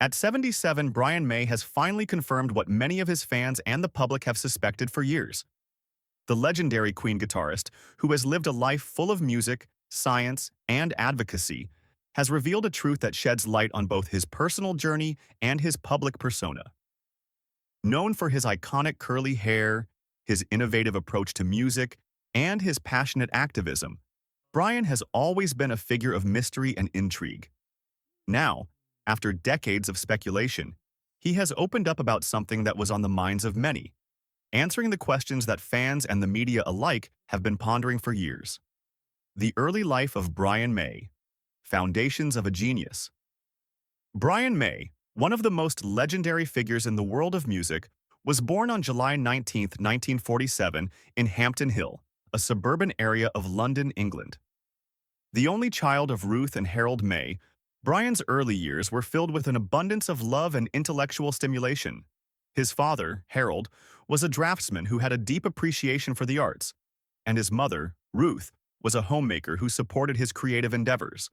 At 77, Brian May has finally confirmed what many of his fans and the public have suspected for years. The legendary Queen guitarist, who has lived a life full of music, science, and advocacy, has revealed a truth that sheds light on both his personal journey and his public persona. Known for his iconic curly hair, his innovative approach to music, and his passionate activism, Brian has always been a figure of mystery and intrigue. Now, after decades of speculation, he has opened up about something that was on the minds of many, answering the questions that fans and the media alike have been pondering for years. The early life of Brian May, Foundations of a Genius. Brian May, one of the most legendary figures in the world of music, was born on July 19, 1947, in Hampton Hill, a suburban area of London, England. The only child of Ruth and Harold May, Brian's early years were filled with an abundance of love and intellectual stimulation. His father, Harold, was a draftsman who had a deep appreciation for the arts, and his mother, Ruth, was a homemaker who supported his creative endeavors.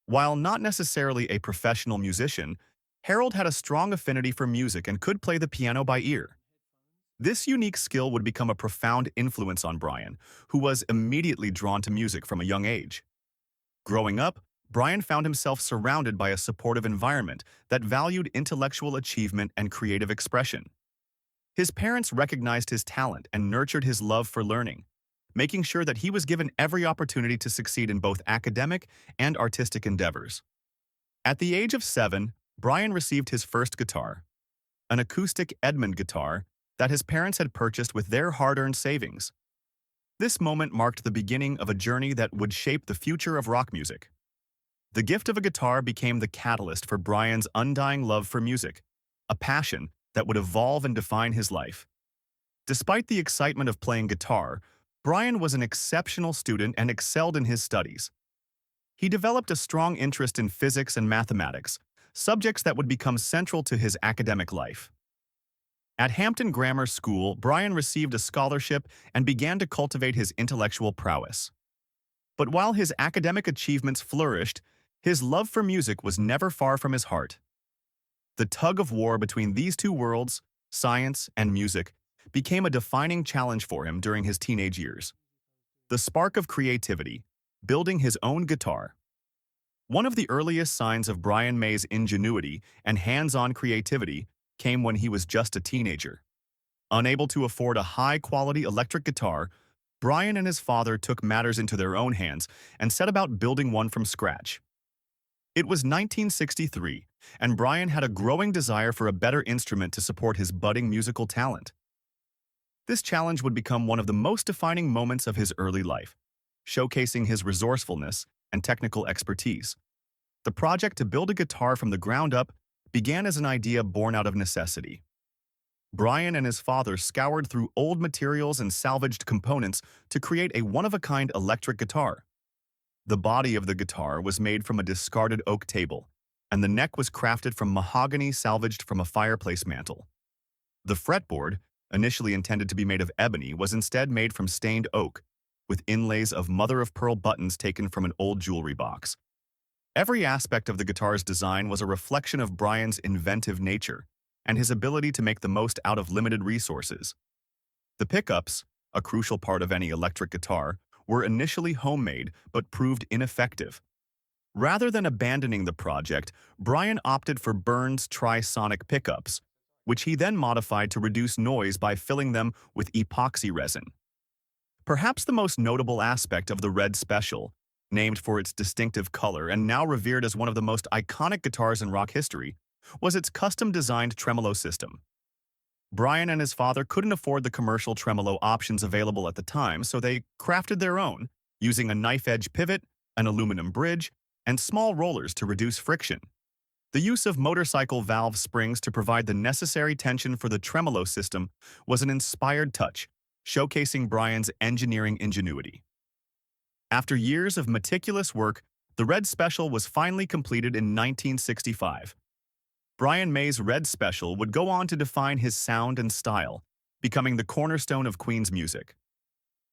While not necessarily a professional musician, Harold had a strong affinity for music and could play the piano by ear. This unique skill would become a profound influence on Brian, who was immediately drawn to music from a young age. Growing up, Brian found himself surrounded by a supportive environment that valued intellectual achievement and creative expression. His parents recognized his talent and nurtured his love for learning, making sure that he was given every opportunity to succeed in both academic and artistic endeavors. At the age of 7, Brian received his first guitar, an acoustic Edmund guitar that his parents had purchased with their hard-earned savings. This moment marked the beginning of a journey that would shape the future of rock music. The gift of a guitar became the catalyst for Brian's undying love for music, a passion that would evolve and define his life. Despite the excitement of playing guitar, Brian was an exceptional student and excelled in his studies. He developed a strong interest in physics and mathematics, subjects that would become central to his academic life. At Hampton Grammar School, Brian received a scholarship and began to cultivate his intellectual prowess. But while his academic achievements flourished, his love for music was never far from his heart. The tug-of-war between these two worlds, science and music, became a defining challenge for him during his teenage years. The spark of creativity, building his own guitar. One of the earliest signs of Brian May's ingenuity and hands-on creativity came when he was just a teenager. Unable to afford a high-quality electric guitar, Brian and his father took matters into their own hands and set about building one from scratch. It was 1963, and Brian had a growing desire for a better instrument to support his budding musical talent. This challenge would become one of the most defining moments of his early life, showcasing his resourcefulness and technical expertise. The project to build a guitar from the ground up began as an idea born out of necessity. Brian and his father scoured through old materials and salvaged components to create a one-of-a-kind electric guitar. The body of the guitar was made from a discarded oak table, and the neck was crafted from mahogany salvaged from a fireplace mantel. The fretboard, initially intended to be made of ebony, was instead made from stained oak, with inlays of mother-of-pearl buttons taken from an old jewelry box. Every aspect of the guitar's design was a reflection of Brian's inventive nature and his ability to make the most out of limited resources. The pickups, a crucial part of any electric guitar, were initially homemade but proved ineffective. Rather than abandoning the project, Brian opted for Burns Trisonic pickups, which he then modified to reduce noise by filling them with epoxy resin. Perhaps the most notable aspect of the Red Special, named for its distinctive color and now revered as one of the most iconic guitars in rock history, was its custom-designed tremolo system. Brian and his father couldn't afford the commercial tremolo options available at the time, so they crafted their own, using a knife-edge pivot, an aluminum bridge, and small rollers to reduce friction. The use of motorcycle valve springs to provide the necessary tension for the tremolo system was an inspired touch, showcasing Brian's engineering ingenuity. After years of meticulous work, the Red Special was finally completed in 1965. Brian May's Red Special would go on to define his sound and style, becoming the cornerstone of Queen's music.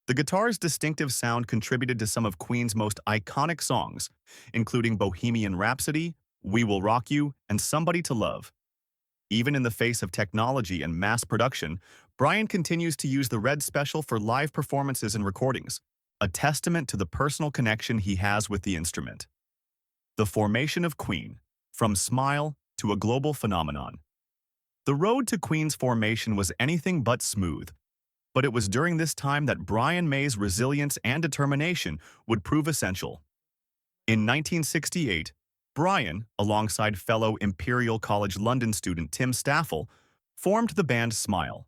The guitar's distinctive sound contributed to some of Queen's most iconic songs, including Bohemian Rhapsody, We Will Rock You, and Somebody to Love. Even in the face of technology and mass production, Brian continues to use the Red Special for live performances and recordings, a testament to the personal connection he has with the instrument. The formation of Queen, from Smile to a global phenomenon. The road to Queen's formation was anything but smooth, but it was during this time that Brian May's resilience and determination would prove essential. In 1968, Brian, alongside fellow Imperial College London student Tim Staffel, formed the band Smile.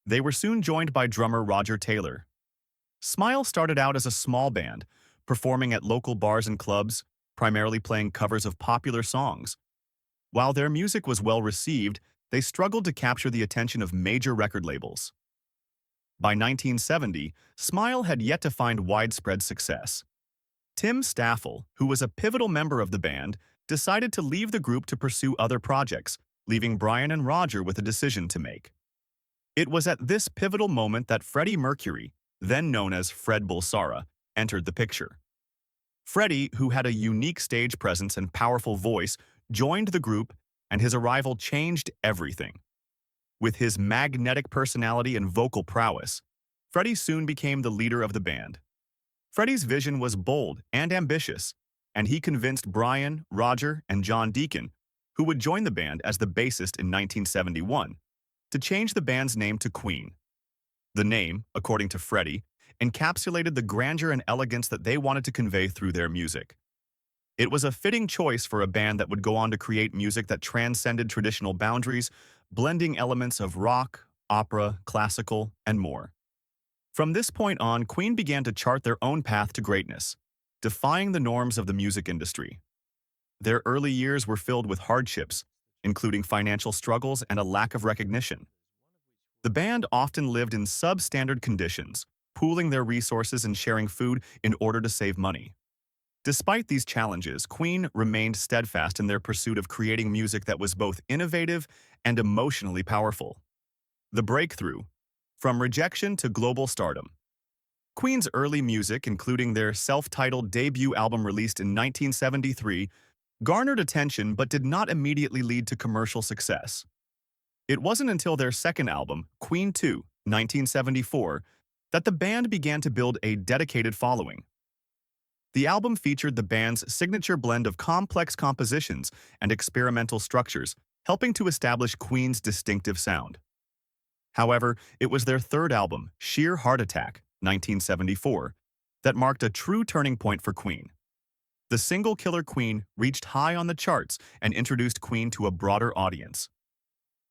They were soon joined by drummer Roger Taylor. Smile started out as a small band, performing at local bars and clubs, primarily playing covers of popular songs. While their music was well received, they struggled to capture the attention of major record labels. By 1970, Smile had yet to find widespread success. Tim Staffel, who was a pivotal member of the band, decided to leave the group to pursue other projects, leaving Brian and Roger with a decision to make. It was at this pivotal moment that Freddie Mercury, then known as Fred Bulsara, entered the picture. Freddie, who had a unique stage presence and powerful voice, joined the group, and his arrival changed everything. With his magnetic personality and vocal prowess, Freddie soon became the leader of the band. Freddie's vision was bold and ambitious, and he convinced Brian, Roger, and John Deacon, who would join the band as the bassist in 1971, to change the band's name to Queen. The name, according to Freddie, encapsulated the grandeur and elegance that they wanted to convey through their music. It was a fitting choice for a band that would go on to create music that transcended traditional boundaries, blending elements of rock, opera, classical, and more. From this point on, Queen began to chart their own path to greatness, defying the norms of the music industry. Their early years were filled with hardships, including financial struggles and a lack of recognition. The band often lived in substandard conditions, pooling their resources and sharing food in order to save money. Despite these challenges, Queen remained steadfast in their pursuit of creating music that was both innovative and emotionally powerful. The breakthrough, from rejection to global stardom. Queen's early music, including their self-titled debut album released in 1973, garnered attention but did not immediately lead to commercial success. It wasn't until their second album, Queen II, 1974, that the band began to build a dedicated following. The album featured the band's signature blend of complex compositions and experimental structures, helping to establish Queen's distinctive sound. However, it was their third album, Sheer Heart Attack, 1974, that marked a true turning point for Queen. The single Killer Queen reached high on the charts and introduced Queen to a broader audience.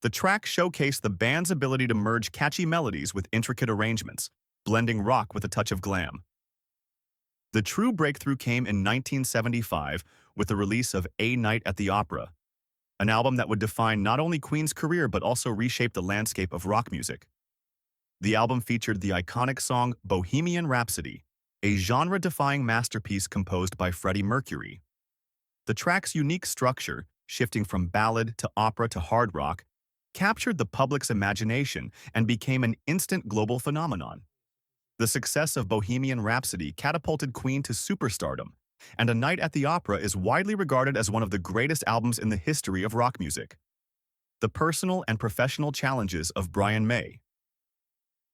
The track showcased the band's ability to merge catchy melodies with intricate arrangements, blending rock with a touch of glam. The true breakthrough came in 1975 with the release of A Night at the Opera, an album that would define not only Queen's career but also reshape the landscape of rock music. The album featured the iconic song Bohemian Rhapsody, a genre-defying masterpiece composed by Freddie Mercury. The track's unique structure, shifting from ballad to opera to hard rock, captured the public's imagination and became an instant global phenomenon. The success of Bohemian Rhapsody catapulted Queen to superstardom, and A Night at the Opera is widely regarded as one of the greatest albums in the history of rock music. The personal and professional challenges of Brian May.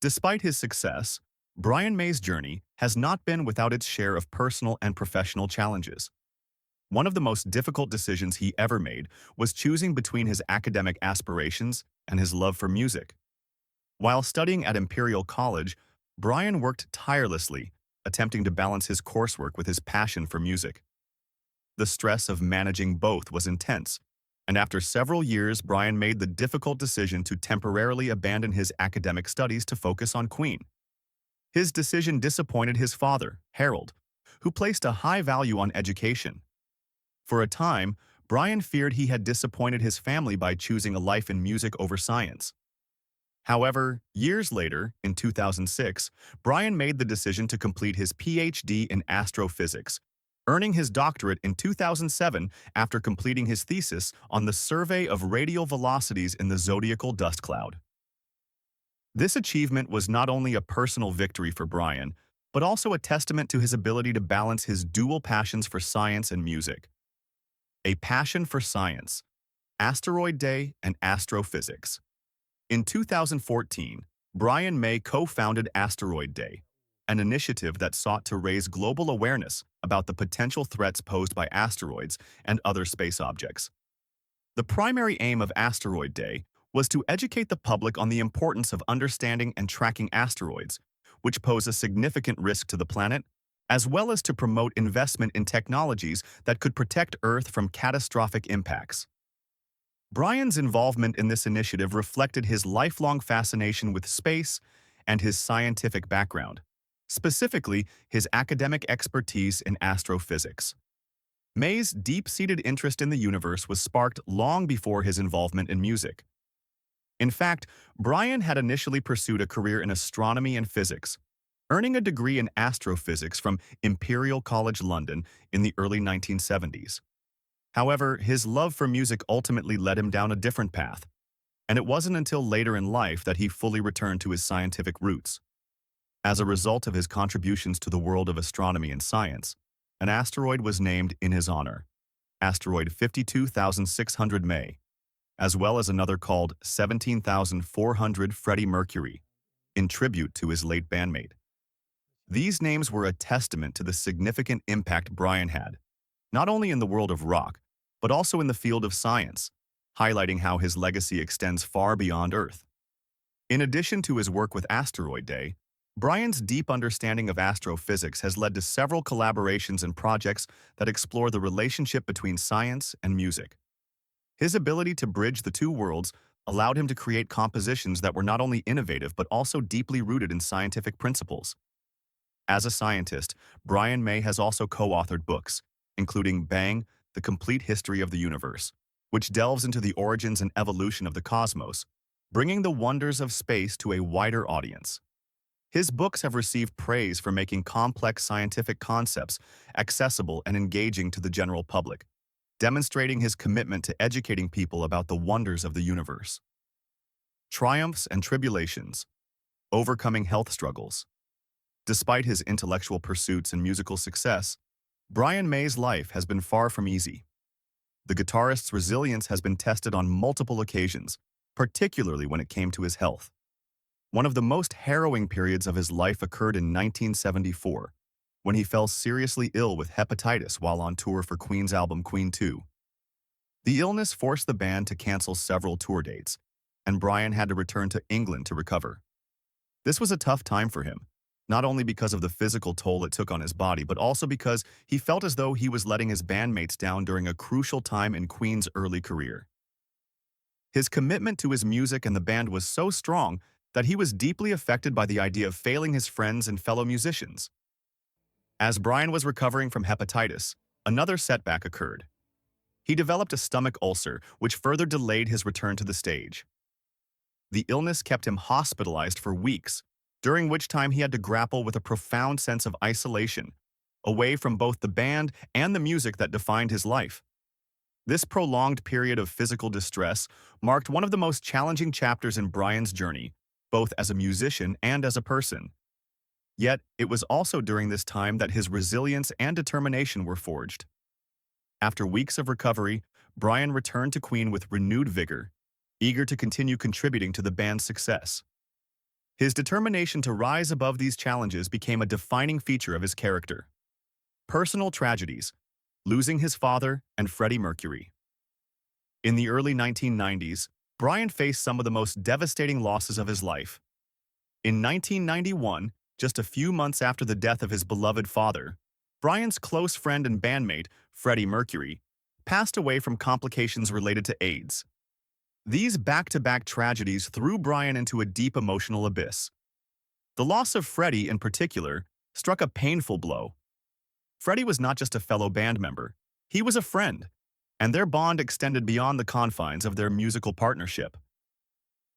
Despite his success, Brian May's journey has not been without its share of personal and professional challenges. One of the most difficult decisions he ever made was choosing between his academic aspirations and his love for music. While studying at Imperial College, Brian worked tirelessly, attempting to balance his coursework with his passion for music. The stress of managing both was intense, and after several years, Brian made the difficult decision to temporarily abandon his academic studies to focus on Queen. His decision disappointed his father, Harold, who placed a high value on education. For a time, Brian feared he had disappointed his family by choosing a life in music over science. However, years later, in 2006, Brian made the decision to complete his PhD in astrophysics, earning his doctorate in 2007 after completing his thesis on the survey of radial velocities in the zodiacal dust cloud. This achievement was not only a personal victory for Brian, but also a testament to his ability to balance his dual passions for science and music. A passion for science, asteroid day, and astrophysics. In 2014, Brian May co-founded Asteroid Day, an initiative that sought to raise global awareness about the potential threats posed by asteroids and other space objects. The primary aim of Asteroid Day was to educate the public on the importance of understanding and tracking asteroids, which pose a significant risk to the planet, as well as to promote investment in technologies that could protect Earth from catastrophic impacts. Brian's involvement in this initiative reflected his lifelong fascination with space and his scientific background, specifically his academic expertise in astrophysics. May's deep-seated interest in the universe was sparked long before his involvement in music. In fact, Brian had initially pursued a career in astronomy and physics, earning a degree in astrophysics from Imperial College London in the early 1970s. However, his love for music ultimately led him down a different path, and it wasn't until later in life that he fully returned to his scientific roots. As a result of his contributions to the world of astronomy and science, an asteroid was named in his honor, asteroid 52,600 May, as well as another called 17,400 Freddie Mercury, in tribute to his late bandmate. These names were a testament to the significant impact Brian had, not only in the world of rock, but also in the field of science, highlighting how his legacy extends far beyond Earth. In addition to his work with Asteroid Day, Brian's deep understanding of astrophysics has led to several collaborations and projects that explore the relationship between science and music. His ability to bridge the two worlds allowed him to create compositions that were not only innovative but also deeply rooted in scientific principles. As a scientist, Brian May has also co-authored books, including Bang, The Complete History of the Universe, which delves into the origins and evolution of the cosmos, bringing the wonders of space to a wider audience. His books have received praise for making complex scientific concepts accessible and engaging to the general public, demonstrating his commitment to educating people about the wonders of the universe. Triumphs and tribulations, overcoming health struggles. Despite his intellectual pursuits and musical success, Brian May's life has been far from easy. The guitarist's resilience has been tested on multiple occasions, particularly when it came to his health. One of the most harrowing periods of his life occurred in 1974, when he fell seriously ill with hepatitis while on tour for Queen's album Queen 2. The illness forced the band to cancel several tour dates, and Brian had to return to England to recover. This was a tough time for him, not only because of the physical toll it took on his body, but also because he felt as though he was letting his bandmates down during a crucial time in Queen's early career. His commitment to his music and the band was so strong that he was deeply affected by the idea of failing his friends and fellow musicians. As Brian was recovering from hepatitis, another setback occurred. He developed a stomach ulcer, which further delayed his return to the stage. The illness kept him hospitalized for weeks, during which time he had to grapple with a profound sense of isolation, away from both the band and the music that defined his life. This prolonged period of physical distress marked one of the most challenging chapters in Brian's journey, both as a musician and as a person. Yet, it was also during this time that his resilience and determination were forged. After weeks of recovery, Brian returned to Queen with renewed vigor, eager to continue contributing to the band's success. His determination to rise above these challenges became a defining feature of his character. Personal tragedies, losing his father and Freddie Mercury. In the early 1990s, Brian faced some of the most devastating losses of his life. In 1991, just a few months after the death of his beloved father, Brian's close friend and bandmate, Freddie Mercury, passed away from complications related to AIDS. These back-to-back tragedies threw Brian into a deep emotional abyss. The loss of Freddie, in particular, struck a painful blow. Freddie was not just a fellow band member, he was a friend, and their bond extended beyond the confines of their musical partnership.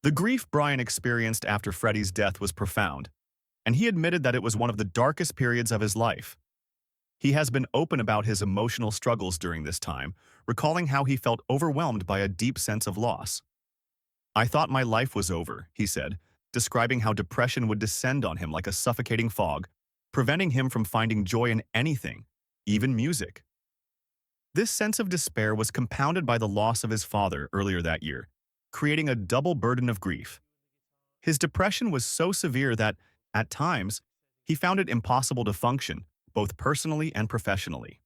The grief Brian experienced after Freddie's death was profound, and he admitted that it was one of the darkest periods of his life. He has been open about his emotional struggles during this time, recalling how he felt overwhelmed by a deep sense of loss. "I thought my life was over," he said, describing how depression would descend on him like a suffocating fog, preventing him from finding joy in anything, even music. This sense of despair was compounded by the loss of his father earlier that year, creating a double burden of grief. His depression was so severe that, at times, he found it impossible to function, both personally and professionally.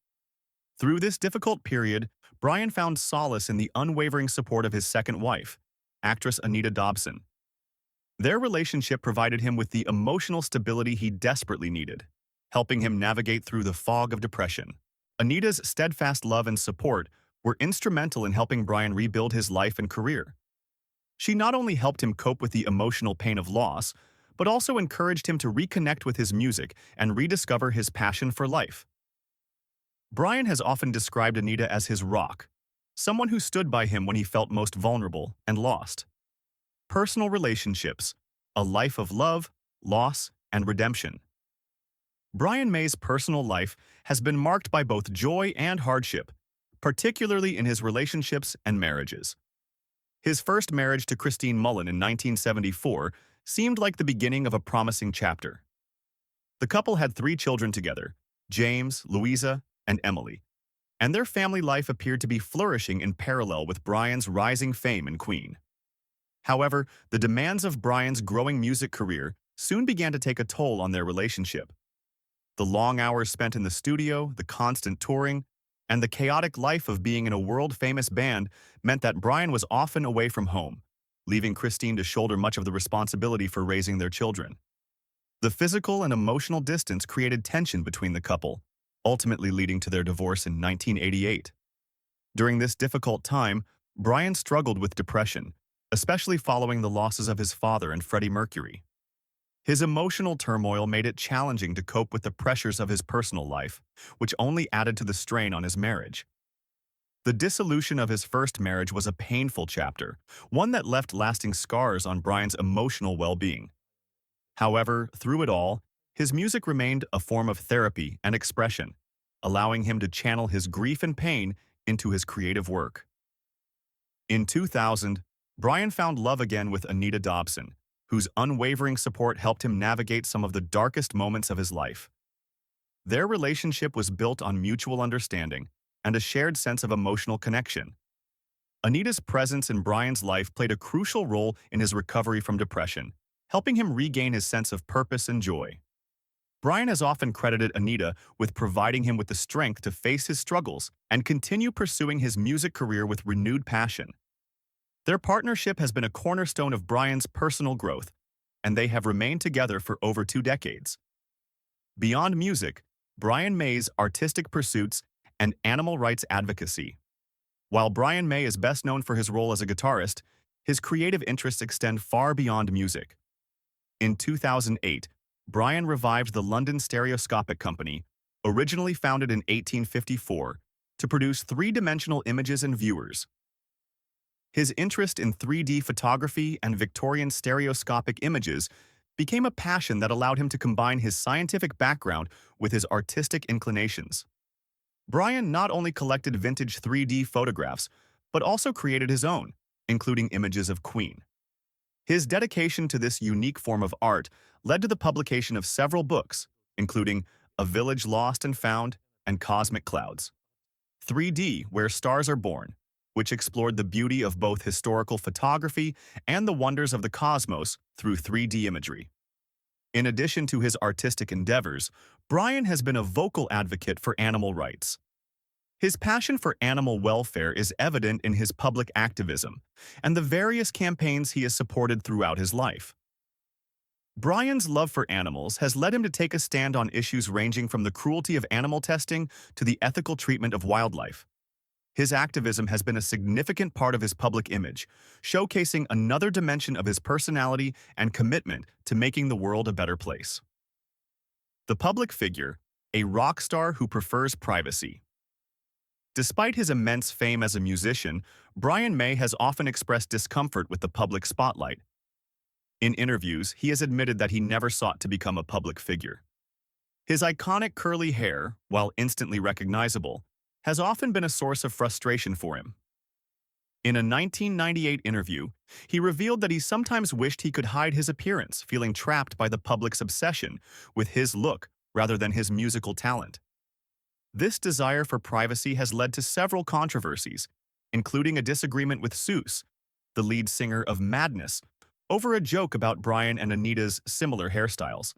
Through this difficult period, Brian found solace in the unwavering support of his second wife, actress Anita Dobson. Their relationship provided him with the emotional stability he desperately needed, helping him navigate through the fog of depression. Anita's steadfast love and support were instrumental in helping Brian rebuild his life and career. She not only helped him cope with the emotional pain of loss, but also encouraged him to reconnect with his music and rediscover his passion for life. Brian has often described Anita as his rock, someone who stood by him when he felt most vulnerable and lost. Personal relationships, a life of love, loss, and redemption. Brian May's personal life has been marked by both joy and hardship, particularly in his relationships and marriages. His first marriage to Christine Mullen in 1974 seemed like the beginning of a promising chapter. The couple had 3 children together, James, Louisa, and Emily, and their family life appeared to be flourishing in parallel with Brian's rising fame in Queen. However, the demands of Brian's growing music career soon began to take a toll on their relationship. The long hours spent in the studio, the constant touring, and the chaotic life of being in a world-famous band meant that Brian was often away from home, leaving Christine to shoulder much of the responsibility for raising their children. The physical and emotional distance created tension between the couple, ultimately leading to their divorce in 1988. During this difficult time, Brian struggled with depression, especially following the losses of his father and Freddie Mercury. His emotional turmoil made it challenging to cope with the pressures of his personal life, which only added to the strain on his marriage. The dissolution of his first marriage was a painful chapter, one that left lasting scars on Brian's emotional well-being. However, through it all, his music remained a form of therapy and expression, allowing him to channel his grief and pain into his creative work. In 2000, Brian found love again with Anita Dobson, whose unwavering support helped him navigate some of the darkest moments of his life. Their relationship was built on mutual understanding and a shared sense of emotional connection. Anita's presence in Brian's life played a crucial role in his recovery from depression, helping him regain his sense of purpose and joy. Brian has often credited Anita with providing him with the strength to face his struggles and continue pursuing his music career with renewed passion. Their partnership has been a cornerstone of Brian's personal growth, and they have remained together for over 2 decades. Beyond music, Brian May's artistic pursuits and animal rights advocacy. While Brian May is best known for his role as a guitarist, his creative interests extend far beyond music. In 2008, Brian revived the London Stereoscopic Company, originally founded in 1854, to produce 3-dimensional images and viewers. His interest in 3D photography and Victorian stereoscopic images became a passion that allowed him to combine his scientific background with his artistic inclinations. Brian not only collected vintage 3D photographs, but also created his own, including images of Queen. His dedication to this unique form of art led to the publication of several books, including A Village Lost and Found and Cosmic Clouds. 3D, Where Stars Are Born, which explored the beauty of both historical photography and the wonders of the cosmos through 3D imagery. In addition to his artistic endeavors, Brian has been a vocal advocate for animal rights. His passion for animal welfare is evident in his public activism and the various campaigns he has supported throughout his life. Brian's love for animals has led him to take a stand on issues ranging from the cruelty of animal testing to the ethical treatment of wildlife. His activism has been a significant part of his public image, showcasing another dimension of his personality and commitment to making the world a better place. The public figure, a rock star who prefers privacy. Despite his immense fame as a musician, Brian May has often expressed discomfort with the public spotlight. In interviews, he has admitted that he never sought to become a public figure. His iconic curly hair, while instantly recognizable, has often been a source of frustration for him. In a 1998 interview, he revealed that he sometimes wished he could hide his appearance, feeling trapped by the public's obsession with his look rather than his musical talent. This desire for privacy has led to several controversies, including a disagreement with Seuss, the lead singer of Madness, over a joke about Brian and Anita's similar hairstyles.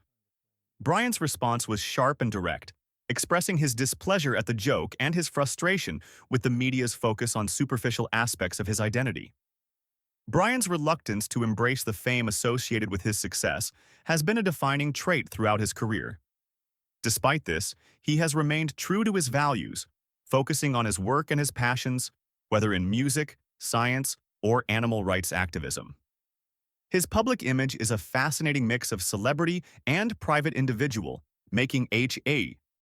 Brian's response was sharp and direct, expressing his displeasure at the joke and his frustration with the media's focus on superficial aspects of his identity. Brian's reluctance to embrace the fame associated with his success has been a defining trait throughout his career. Despite this, he has remained true to his values, focusing on his work and his passions, whether in music, science, or animal rights activism. His public image is a fascinating mix of celebrity and private individual, making HA